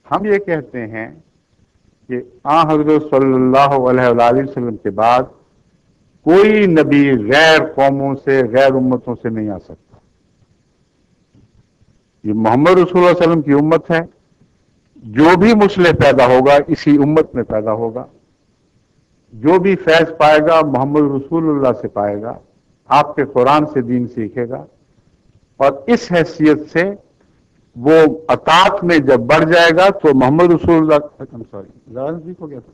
ہم یہ کہتے ہیں کہ حضرت صلی اللہ علیہ وآلہ وسلم کے بعد کوئی نبی غیر قوموں سے غیر امتوں سے نہیں آ سکتا. یہ محمد رسول اللہ علیہ وسلم کی امت ہے. جو بھی مصلح پیدا ہوگا اسی امت میں پیدا ہوگا. جو بھی فیض پائے گا محمد رسول اللہ سے پائے گا. آپ کے قرآن سے دین سیکھے گا. اور اس حیثیت سے وہ اطاعت میں جب بڑھ جائے گا تو محمد رسول اللہ ہو گیا تھا.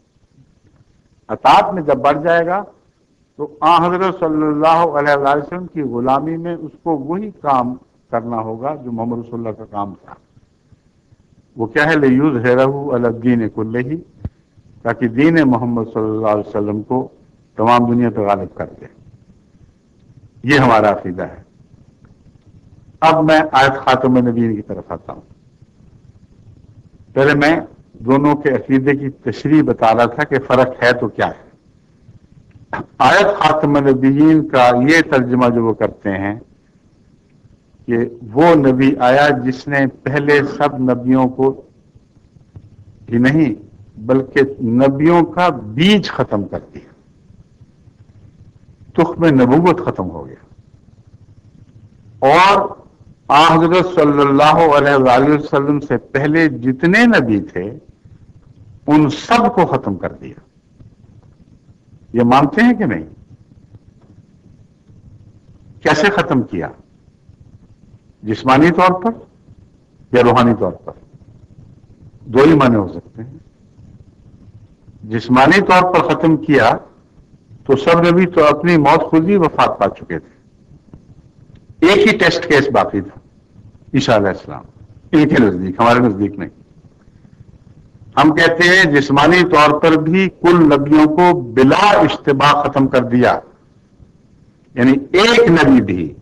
اطاعت میں جب بڑھ جائے گا تو حضرت صلی اللہ علیہ وسلم کی غلامی میں اس کو وہی کام کرنا ہوگا جو محمد رسول اللہ کا کام تھا. وہ کیا ہے لِیُظْهِرَهُ عَلَى الدِّینِ كُلِّهِ، تاکہ دین محمد صلی اللہ علیہ وسلم کو تمام دنیا پہ غالب کر دے. یہ ہمارا عقیدہ ہے. اب میں آیت خاتم النبیین کی طرف آتا ہوں. پہلے میں دونوں کے عقیدے کی تشریح بتا رہا تھا کہ فرق ہے تو کیا ہے. آیت خاتم النبیین کا یہ ترجمہ جو وہ کرتے ہیں کہ وہ نبی آیا جس نے پہلے سب نبیوں کو ہی نہیں بلکہ نبیوں کا بیج ختم کر دیا. تخم نبوت ختم ہو گیا. اور حضرت صلی اللہ علیہ وآلہ وسلم سے پہلے جتنے نبی تھے ان سب کو ختم کر دیا. یہ مانتے ہیں کہ نہیں؟ کیسے ختم کیا؟ جسمانی طور پر یا روحانی طور پر؟ دو ہی معنی ہو سکتے ہیں. جسمانی طور پر ختم کیا تو سب نبی تو اپنی موت خود ہی وفات پا چکے تھے. ایک ہی ٹیسٹ کیس باقی تھا، عیسیٰ علیہ السلام. ان کے نزدیک، ہمارے نزدیک نہیں. ہم کہتے ہیں جسمانی طور پر بھی کل نبیوں کو بلا اشتباہ ختم کر دیا. یعنی ایک نبی بھی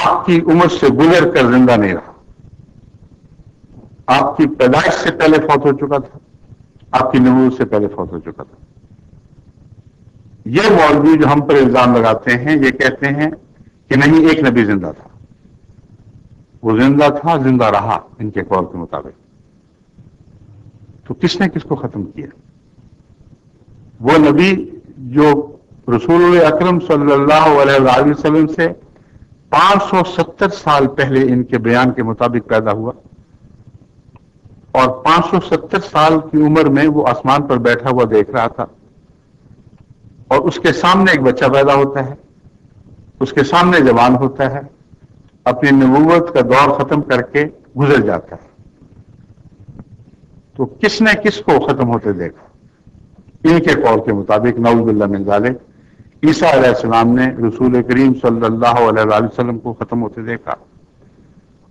آپ کی عمر سے گزر کر زندہ نہیں رہا. آپ کی پیدائش سے پہلے فوت ہو چکا تھا، آپ کی نبوت سے پہلے فوت ہو چکا تھا. یہ مولوی جو ہم پر الزام لگاتے ہیں یہ کہتے ہیں کہ نہیں ایک نبی زندہ تھا. وہ زندہ تھا، زندہ رہا ان کے قول کے مطابق. تو کس نے کس کو ختم کیا؟ وہ نبی جو رسول اکرم صلی اللہ علیہ وآلہ وسلم سے 570 سال پہلے ان کے بیان کے مطابق پیدا ہوا، اور 570 سال کی عمر میں وہ آسمان پر بیٹھا ہوا دیکھ رہا تھا، اور اس کے سامنے ایک بچہ پیدا ہوتا ہے، اس کے سامنے جوان ہوتا ہے، اپنی نبوت کا دور ختم کر کے گزر جاتا ہے. تو کس نے کس کو ختم ہوتے دیکھا؟ ان کے قول کے مطابق نعوذ باللہ من ذالک عیسیٰ علیہ السلام نے رسول کریم صلی اللہ علیہ وآلہ وسلم کو ختم ہوتے دیکھا.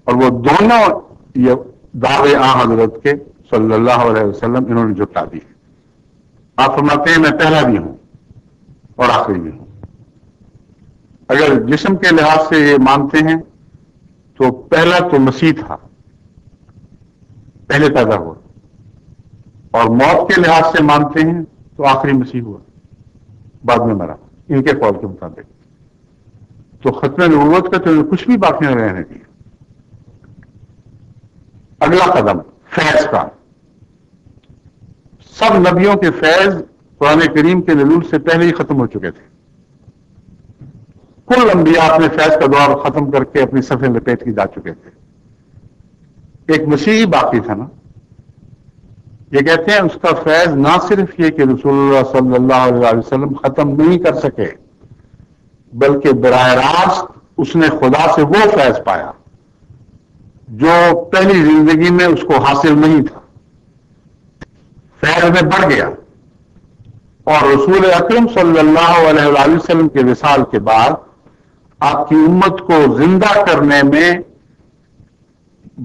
اور وہ دونوں یہ دعوے حضرت کے صلی اللہ علیہ وسلم انہوں نے جھٹلا دی. آپ فرماتے ہیں میں پہلا بھی ہوں اور آخری بھی ہوں. اگر جسم کے لحاظ سے یہ مانتے ہیں تو پہلا تو مسیح تھا، پہلے پیدا ہوا. اور موت کے لحاظ سے مانتے ہیں تو آخری مسیح ہوا، بعد میں مرا ان کے قول کے مطابق. تو ختم نبوت کا تو کچھ بھی باقی نہ رہنے دیا. اگلا قدم فیض کا. سب نبیوں کے فیض قرآن کریم کے نزول سے پہلے ہی ختم ہو چکے تھے. کل انبیاء اپنے فیض کا دور ختم کر کے اپنی صفیں لپیٹ کے جا چکے تھے. ایک مسیحی باقی تھا نا. یہ کہتے ہیں اس کا فیض نہ صرف یہ کہ رسول اللہ صلی اللہ علیہ وسلم ختم نہیں کر سکے، بلکہ براہ راست اس نے خدا سے وہ فیض پایا جو پہلی زندگی میں اس کو حاصل نہیں تھا. فیض میں بڑھ گیا. اور رسول اکرم صلی اللہ علیہ وآلہ وسلم کے وصال کے بعد آپ کی امت کو زندہ کرنے میں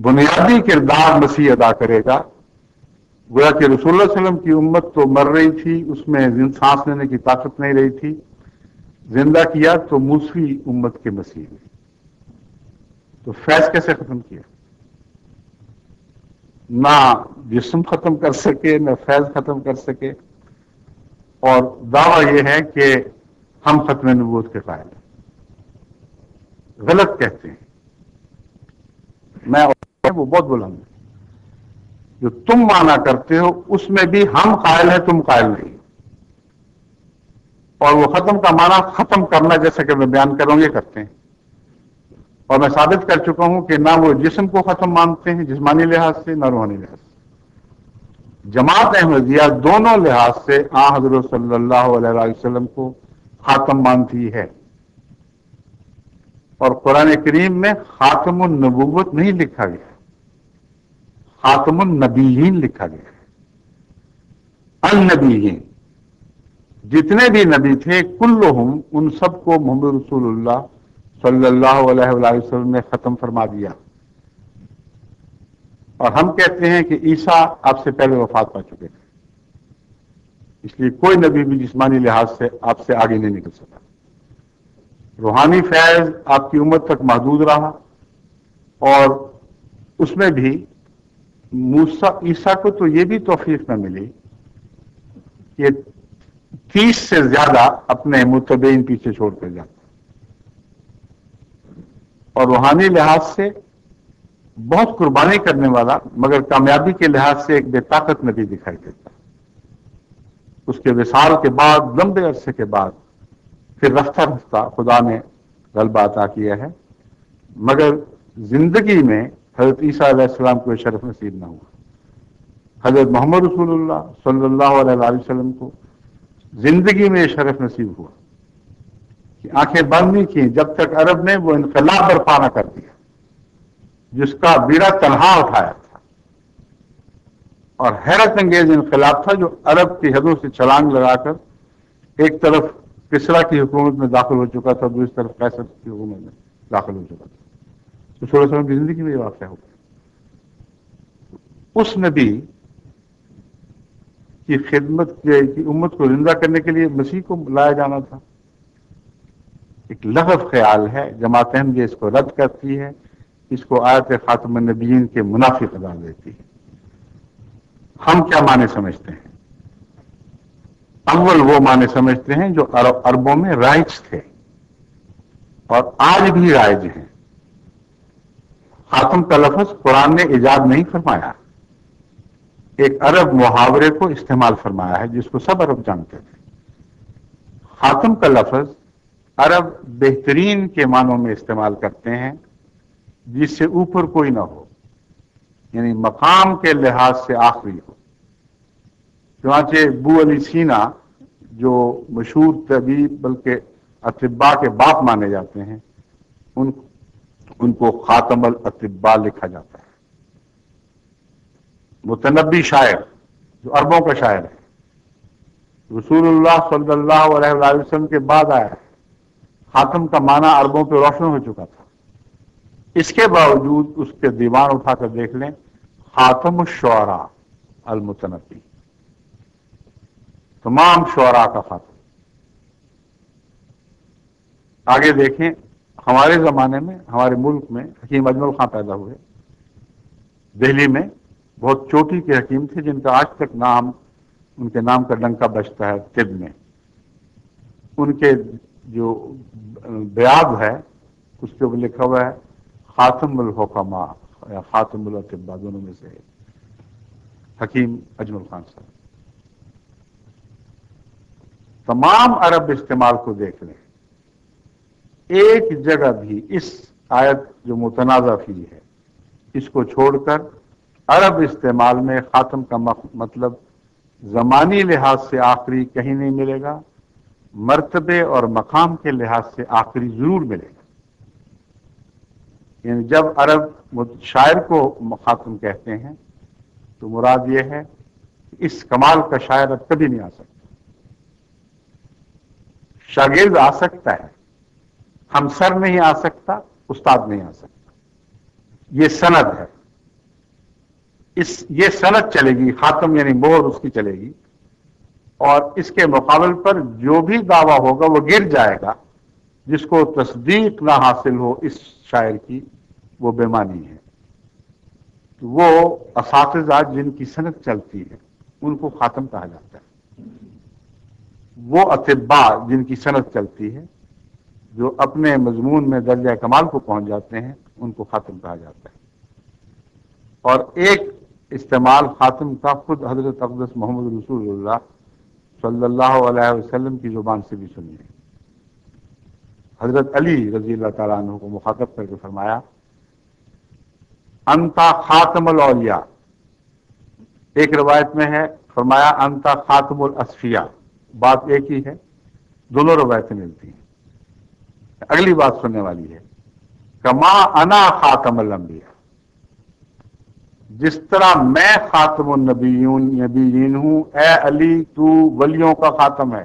بنیادی کردار مسیح ادا کرے گا. گویا کہ رسول اللہ صلی اللہ علیہ وسلم کی امت تو مر رہی تھی، اس میں سانس لینے کی طاقت نہیں رہی تھی. زندہ کیا تو موسوی امت کے مسیح نے. تو فیض کیسے ختم کیا؟ نہ جسم ختم کر سکے، نہ فیض ختم کر سکے. اور دعویٰ یہ ہے کہ ہم ختم نبوت کے قائل ہیں. غلط کہتے ہیں. میں وہ بہت بلند ہوں، جو تم مانا کرتے ہو اس میں بھی ہم قائل ہیں، تم قائل نہیں. اور وہ ختم کا معنی ختم کرنا، جیسا کہ میں بیان کر رہا ہوں، یہ کرتے ہیں. اور میں ثابت کر چکا ہوں کہ نہ وہ جسم کو ختم مانتے ہیں جسمانی لحاظ سے، نہ روحانی لحاظ سے. جماعت احمدیہ دونوں لحاظ سے حضرت صلی اللہ علیہ وسلم کو خاتم مانتی ہے. اور قرآن کریم میں خاتم النبوت نہیں لکھا گیا، خاتم النبیین لکھا گیا. النبیین، جتنے بھی نبی تھے کلہم، ان سب کو محمد رسول اللہ صلی اللہ علیہ وسلم نے ختم فرما دیا. اور ہم کہتے ہیں کہ عیسیٰ آپ سے پہلے وفات پا چکے تھے، اس لیے کوئی نبی بھی جسمانی لحاظ سے آپ سے آگے نہیں نکل سکا. روحانی فیض آپ کی امت تک محدود رہا، اور اس میں بھی عیسیٰ کو تو یہ بھی توفیق نہ ملی کہ 30 سے زیادہ اپنے متبعین پیچھے چھوڑ کر جاتا. اور روحانی لحاظ سے بہت قربانی کرنے والا، مگر کامیابی کے لحاظ سے ایک بے طاقت نبی دکھائی دیتا. اس کے وصال کے بعد لمبے عرصے کے بعد پھر رفتہ رفتہ خدا نے غلبہ عطا کیا ہے، مگر زندگی میں حضرت عیسیٰ علیہ السلام کو یہ شرف نصیب نہ ہوا. حضرت محمد رسول اللہ صلی اللہ علیہ وسلم کو زندگی میں یہ شرف نصیب ہوا کہ آنکھیں بند نہیں کی جب تک عرب نے وہ انقلاب برپا نہ کر دیا جس کا بیڑا تنہا اٹھایا تھا. اور حیرت انگیز انقلاب تھا جو عرب کی حدوں سے چھلانگ لگا کر ایک طرف کسرا کی حکومت میں داخل ہو چکا تھا، دوسری طرف قیصر کی حکومت میں داخل ہو چکا تھا. تو صلی اللہ علیہ وسلم کی زندگی میں یہ واقعہ ہو گیا. اس نبی کی خدمت کی امت کو زندہ کرنے کے لیے مسیح کو لایا جانا تھا. ایک لغو خیال ہے، جماعت احمدیہ اس کو رد کرتی ہے، اس کو آیت خاتم النبیین کے منافی قرار دیتی ہے. ہم کیا معنی سمجھتے ہیں؟ اول وہ معنی سمجھتے ہیں جو عربوں میں رائج تھے اور آج بھی رائج ہیں. خاتم کا لفظ قرآن نے ایجاد نہیں فرمایا، ایک عرب محاورے کو استعمال فرمایا ہے جس کو سب عرب جانتے تھے. خاتم کا لفظ عرب بہترین کے معنوں میں استعمال کرتے ہیں، جس سے اوپر کوئی نہ ہو، یعنی مقام کے لحاظ سے آخری ہو. چنانچہ ابو علی سینا جو مشہور طبیب بلکہ اطباء کے باپ مانے جاتے ہیں، ان کو خاتم الاطباء لکھا جاتا ہے. متنبی شاعر جو عربوں کا شاعر ہے، رسول اللہ صلی اللہ علیہ وسلم کے بعد آیا ہے. خاتم کا معنی عربوں پہ روشن ہو چکا تھا. اس کے باوجود اس کے دیوان اٹھا کر دیکھ لیں، خاتم الشعراء المتنبی، تمام شعراء کا خاتم. آگے دیکھیں، ہمارے زمانے میں ہمارے ملک میں حکیم اجمل خان پیدا ہوئے. دہلی میں بہت چوٹی کے حکیم تھے جن کا آج تک نام، ان کے نام کا ڈنکا بجتا ہے طب میں. ان کے جو بیاد ہے اس کے اوپر لکھا ہوا ہے خاتم الحکماء یا خاتم الاطباء، دونوں میں سے حکیم اجمل خان صاحب. تمام عرب استعمال کو دیکھ لیں، ایک جگہ بھی اس آیت جو متنازع فی ہے اس کو چھوڑ کر عرب استعمال میں خاتم کا مطلب زمانی لحاظ سے آخری کہیں نہیں ملے گا، مرتبے اور مقام کے لحاظ سے آخری ضرور ملے گا. یعنی جب عرب شاعر کو خاتم کہتے ہیں تو مراد یہ ہے کہ اس کمال کا شاعر اب کبھی نہیں آ سکتا. شاگرد آ سکتا ہے، ہمسر نہیں آ سکتا، استاد نہیں آ سکتا. یہ سند ہے، یہ سند چلے گی، خاتم یعنی مہر اس کی چلے گی. اور اس کے مقابل پر جو بھی دعویٰ ہوگا وہ گر جائے گا. جس کو تصدیق نہ حاصل ہو اس شاعر کی، وہ بےمانی ہے. وہ اساتذہ جن کی سند چلتی ہے ان کو خاتم کہا جاتا ہے. وہ اطباء جن کی سند چلتی ہے، جو اپنے مضمون میں درجہ کمال کو پہنچ جاتے ہیں، ان کو خاتم کہا جاتا ہے. اور استعمال خاتم کا خود حضرت اقدس محمد رسول اللہ صلی اللہ علیہ وسلم کی زبان سے بھی سنیے۔ حضرت علی رضی اللہ تعالیٰ عنہ کو مخاطب کر کے فرمایا انتا خاتم الاولیاء، ایک روایت میں ہے فرمایا انتا خاتم الاصفیاء، بات ایک ہی ہے، دونوں روایتیں ملتی ہیں۔ اگلی بات سننے والی ہے کما انا خاتم الانبیاء، جس طرح میں خاتم النبیین ہوں، اے علی تو ولیوں کا خاتم ہے۔